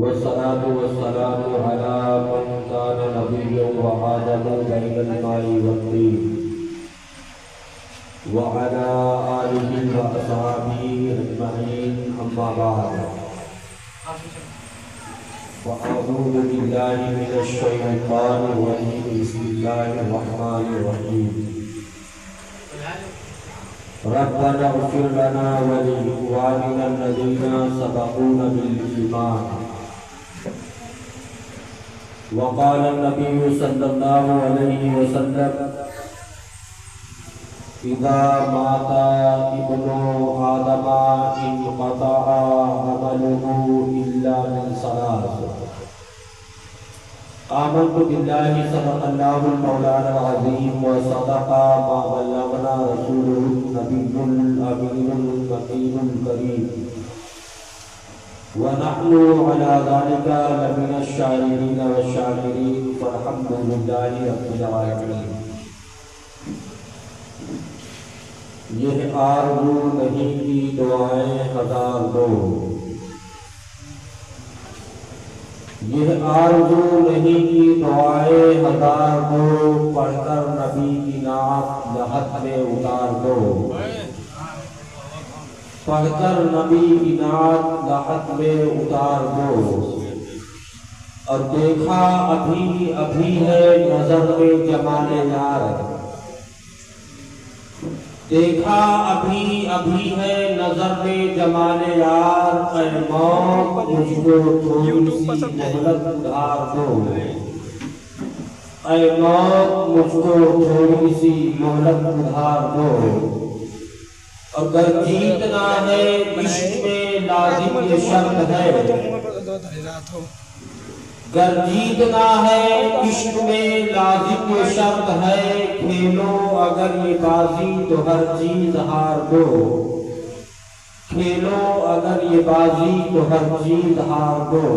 والصلاة والسلام على من كان نبيا وآدم بين الماء والطين وعلى آله وأصحابه أجمعين أما بعد وأعوذ بالله من الشيطان الرجيم بسم الله الرحمن الرحيم ربنا اغفر لنا ولإخواننا الذين سبقونا بالإيمان وقال النبي صلى الله عليه وسلم إذا مات ابن آدم انقطع عمله إلا من ثلاث آمنت بالله صدق الله المولانا العظيم وصدق ما بلغنا رسوله النبي الأمين المكين الكريم ونحن على ذلك لمن الشاهدين والشاكرين فالحمد لله رب العالمين. یہ آرزو نہیں کی دعائیں ہزار دو، یہ آرزو نہیں کی دعائیں ہزار دو، پڑھ کر نبی کی نعت لحد میں اتار دو، پڑھ کر نبی کی نعت لحد میں اتار دو. اور دیکھا ابھی ابھی ہے نظر میں جمال یار، دیکھا ابھی ابھی ہے نظر میں جمال یار، اے موت مجھ کو تھوڑی سی مہلت ادھار دو، اے موت مجھ کو تھوڑی سی مہلت ادھار دو. اگر جیتنا ہے عشق میں لازم یہ شرط ہے، گر جیتنا ہے عشق میں لازم یہ شرط ہے، کھیلو اگر یہ بازی تو ہر چیز ہار دو، کھیلو اگر یہ بازی تو ہر چیز ہار دو.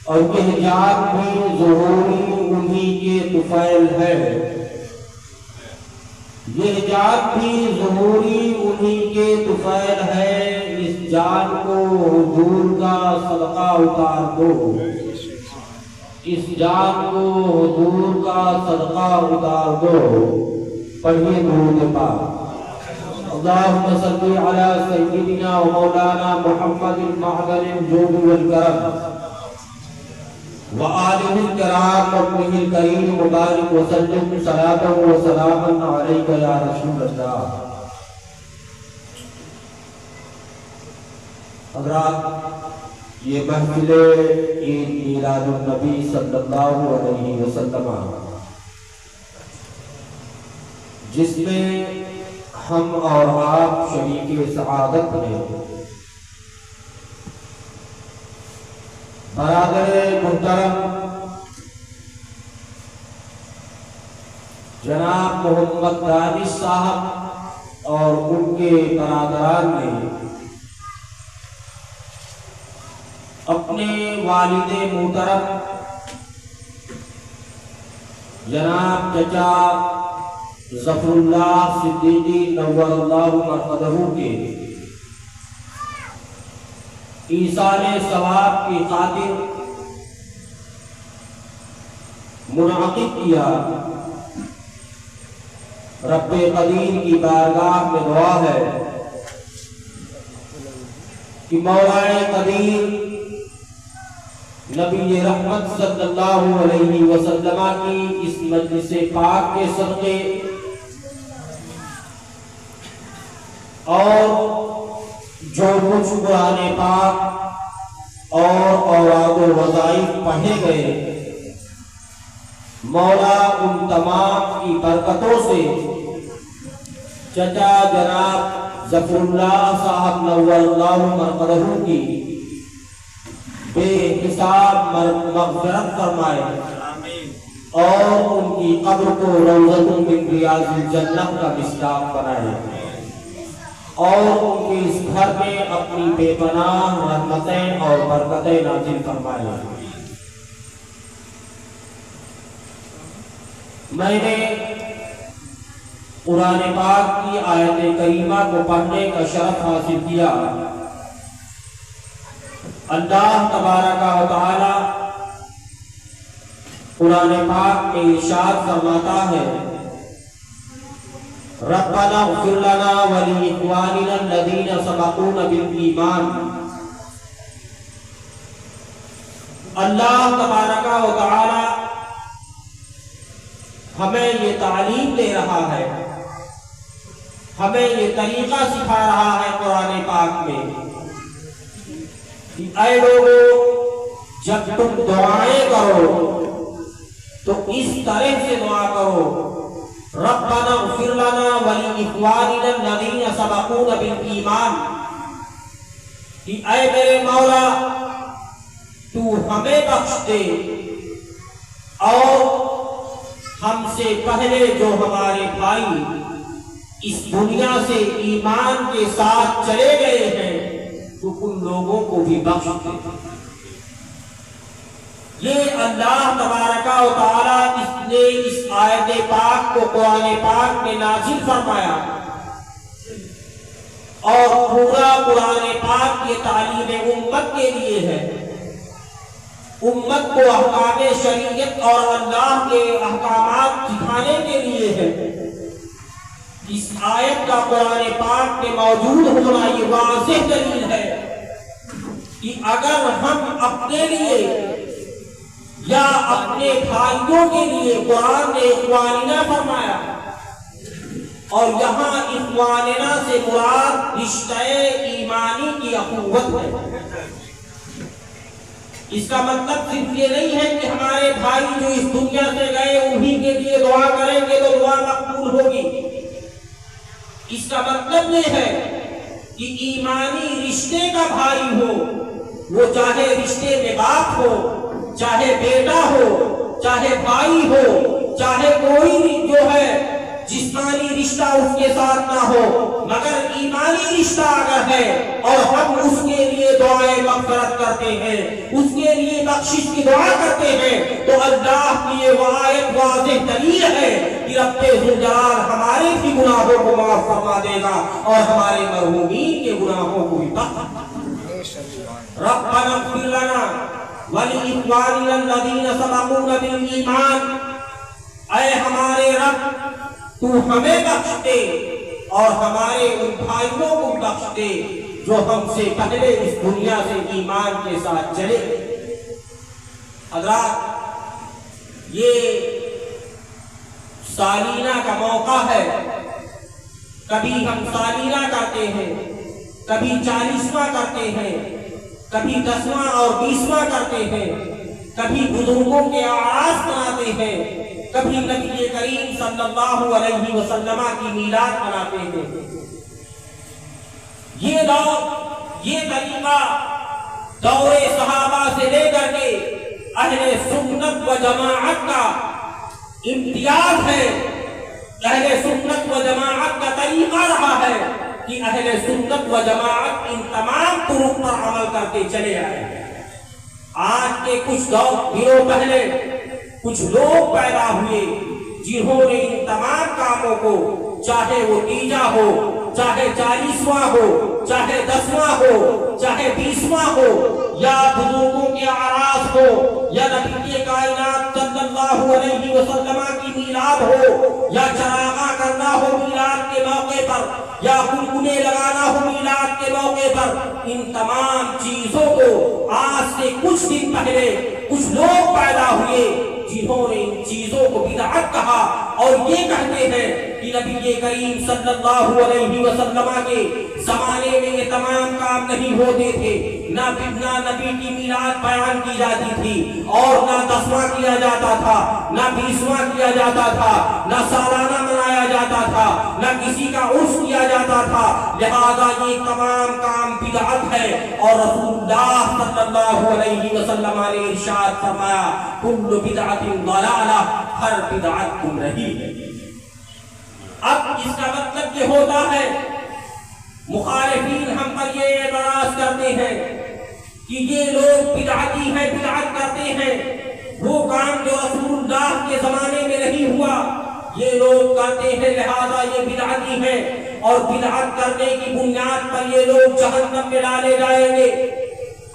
اور یہ جات بھی ظہوری انہی کے طفیل ہے، یہ جات بھی ظہوری انہی کے طفیل ہے، اس جان کو حضور کا صدقہ اتار دو، اس جان کو حضور کا صدقہ اتار دو. پڑھیے درود پاک. اللہم صلی علی سیدنا و مولانا محمد المعدن الجود والکرم وآلہ الکرام وابنہ الکریم مبارک وسلم صلاۃ و سلاما علیک یا رسول اللہ. حضرات، یہ محفل عید میلاد النبی صلی اللہ علیہ وسلم جس میں ہم اور آپ شریک سعادت ہیں، برادر محترم جناب محمد دانش صاحب اور ان کے برادران نے اپنے والد محترم جناب چچا ظفر اللہ صدیقی نور اللہ مرقدہ کے ایصال ثواب کی خاطر منعقد کیا. رب قدیر کی بارگاہ میں دعا ہے کہ مولا قدیر نبی رحمت صلی اللہ علیہ وسلم کی اس مجلس پاک کے صدقے اور جو کچھ قرآن پاک اور اوراد و وظائف پڑھے گئے، مولا ان تمام کی برکتوں سے چچا جناب ظفر اللہ صاحب نور اللہ مرقدہ کی بے حساب مغفرت فرمائے اور ان کی قبر کو روضۃ من ریاض الجنہ کا مصداق بنائے اور ان کے اس گھر میں اپنی بے پناہ رحمتیں اور برکتیں نازل فرمائے. میں نے قرآن پاک کی آیت کریمہ کو پڑھنے کا شرف حاصل کیا. اللہ تبارک و تعالی قرآن پاک میں ارشاد فرماتا ہے ربنا اغفر لنا ولإخواننا الذین سبقونا بالایمان۔ اللہ تبارک و تعالی ہمیں یہ تعلیم دے رہا ہے، ہمیں یہ طریقہ سکھا رہا ہے قرآن پاک میں کہ اے لوگوں جب تم دعائیں کرو تو اس طرح سے دعا کرو ربنا اغفر لنا ولإخواننا الذین سبقونا بالایمان، کہ اے میرے مولا تو ہمیں بخش دے اور ہم سے پہلے جو ہمارے بھائی اس دنیا سے ایمان کے ساتھ چلے گئے ہیں تو ان لوگوں کو بھی بخش دے۔ یہ اللہ تبارک و تعالی اس نے اس آیت پاک کو قرآن پاک میں نازل فرمایا، اور پورا قرآن پاک یہ تعلیم امت کے لیے ہے، امت کو احکام شریعت اور اللہ کے احکامات سکھانے کے لیے ہے۔ اس آیت کا قرآن پاک میں موجود ہونا یہ واضح دلیل ہے کہ اگر ہم اپنے لیے یا اپنے بھائیوں کے لیے قرآن نے اخواننا فرمایا، اور یہاں اخواننا سے مراد رشتہ ایمانی کی اخوت ہے۔ اس کا مطلب صرف یہ نہیں ہے کہ ہمارے بھائی جو اس دنیا سے گئے انہی کے لیے دعا کریں گے تو دعا مقبول ہوگی۔ اس کا مطلب یہ ہے کہ ایمانی رشتے کا بھائی ہو، وہ چاہے رشتے میں باپ ہو، چاہے بیٹا ہو، چاہے بھائی ہو، چاہے کوئی بھی جو ہے جسمانی رشتہ اس کے ساتھ نہ ہو، مگر ایمانی رشتہ اگر ہے اور ہم اس کے لیے دعائیں مغفرت کرتے ہیں، اس کے لیے بخشش کی دعا کرتے ہیں، تو اللہ کی یہ آیت واضح دلیل ہے کہ رب ذوالجلال ہمارے بھی گناہوں کو معاف فرما دے گا اور ہمارے مرحومین کے گناہوں کو بھی بخش۔ ربنا اغفر لنا ولإخواننا الذین سبقونا بالایمان، اے ہمارے رب تو ہمیں بخش دے اور ہمارے ان بھائیوں کو بخش دے جو ہم سے پہلے اس دنیا سے ایمان کے ساتھ چلے۔ حضرات، یہ سالینہ کا موقع ہے، کبھی ہم سالینہ کرتے ہیں، کبھی 40واں کرتے ہیں، کبھی 10واں اور 20واں کرتے ہیں، کبھی بزرگوں کے اعراس مناتے ہیں، کبھی نبی کریم صلی اللہ علیہ وسلم کی میلاد مناتے ہیں۔ یہ دور، یہ طریقہ دور صحابہ سے لے کر کے اہل سنت و جماعت کا امتیاز ہے، اہل سنت و جماعت کا طریقہ رہا ہے کہ اہل سنت و جماعت ان تمام طرق پر عمل کرتے چلے آئے ہیں۔ آج کے کچھ دنوں پہلے کچھ لوگ پیدا ہوئے جنہوں نے ان تمام کاموں کو، چاہے وہ تیجا ہو، چاہے 40واں ہو، چاہے 10واں ہو، چاہے 20واں ہو، یا بزرگوں کے اعراس ہو، یا نبی کائنات صلی اللہ علیہ وسلم کی میلاد ہو، یا چراغاں کرنا ہو میلاد کے موقع پر، یا گلگلے لگانا ہو میلاد کے موقع پر، ان تمام چیزوں کو آج سے کچھ دن پہلے کچھ لوگ پیدا ہوئے جنہوں نے ان چیزوں کو بدعت کہا اور یہ کہتے ہیں کہ نبی کریم صلی اللہ علیہ وسلم کے زمانے میں یہ تمام کام نہیں ہوتے تھے، نہ نبی کی میلاد بیان کی جاتی تھی، اور نہ 10واں کیا جاتا تھا، نہ 20واں کیا جاتا تھا، نہ سالانہ منایا جاتا تھا، نہ کسی کا عرس کیا جاتا تھا، لہذا یہ تمام کام بدعت ہے۔ اور رسول اللہ صلی اللہ علیہ وسلم نے ارشاد فرمایا کل بدعت ضلالہ، ہر بدعت گمراہی ہے۔ اب اس کا مطلب یہ ہوتا ہے، مخالفین ہم پر یہ اعتراض کرتے ہیں کہ یہ لوگ بدعتی ہیں، بدعت کرتے ہیں، وہ کام جو رسول اللہ کے زمانے میں نہیں ہوا یہ لوگ کرتے ہیں، لہذا یہ بدعتی ہیں، اور بدعت کرنے کی بنیاد پر یہ لوگ جہنم میں ڈالے جائیں گے۔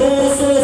200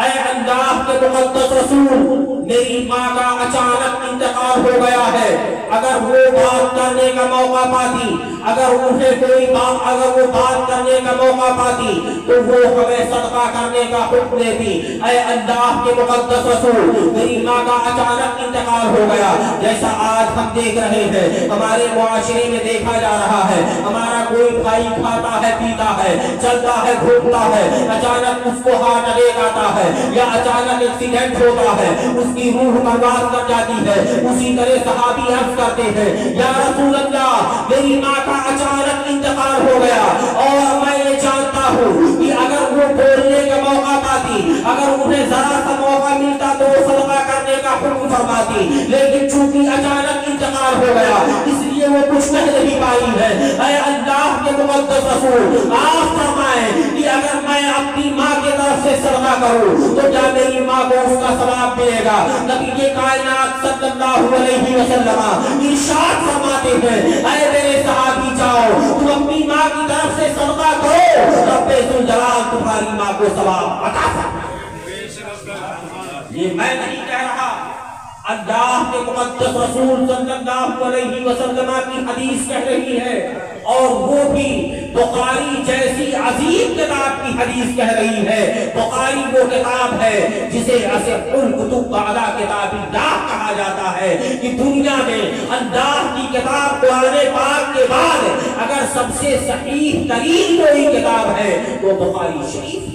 اے اللہ کے مقدس رسول، میری ماں کا اچانک انتقال ہو گیا ہے، اگر وہ بات کرنے کا موقع پاتی، اگر انہیں کوئی بات، اگر وہ بات کرنے کا موقع پاتی تو وہ ہمیں صدقہ کرنے کا حکم دیتی۔ اے اللہ کے مقدس رسول، میری ماں کا اچانک انتقال ہو گیا، جیسا آج ہم دیکھ رہے ہیں، ہمارے معاشرے میں دیکھا جا رہا ہے، ہمارا کوئی بھائی کھاتا ہے، پیتا ہے، چلتا ہے، گھومتا ہے، اچانک اس کو ہارٹ اٹیک آتا ہے یا اچانک ایکسیڈنٹ ہوتا ہے، اس کی روح پرواز کر جاتی ہے۔ اسی طرح صحابی عرض کرتے ہیں، یا رسول اللہ، میری ماں کا اچانک انتقال ہو گیا اور میں یہ جانتا ہوں کہ اگر وہ بولنے کا موقع پاتی، اگر انہیں ذرا سا موقع ملتا تو وہ صدقہ کرنے کا حکم فرماتی، لیکن چونکہ اچانک انتقال ہو گیا اس لیے وہ کچھ کہہ نہیں پائی ہے۔ اے اللہ کے مقدس رسول، آپ فرمائیں کہ اگر میں اپنی ماں کی طرف سے صدقہ کروں تو کیا میری ماں کو اس کا ثواب ملے گا؟ نبی کائنات صلی اللہ علیہ وسلم ارشاد فرماتے ہیں، اے میرے صحابی جاؤ، تم اپنی ماں کی طرف سے صدقہ کرو، رب ذوالجلال تمہاری ماں کو ثواب عطا فرمائے۔ یہ میں نہیں کہہ رہا، اللہ کے مقدس رسول صلی اللہ علیہ وسلم کی حدیث کہہ رہی ہے، اور وہ بھی بخاری جیسی عظیم کتاب کی حدیث کہہ رہی ہے۔ بخاری وہ کتاب ہے جسے اصح الکتب بعد کتاب اللہ کہا جاتا ہے، کہ دنیا میں اللہ کی کتاب قرآن پاک کے بعد اگر سب سے صحیح ترین کوئی کتاب ہے تو بخاری شریف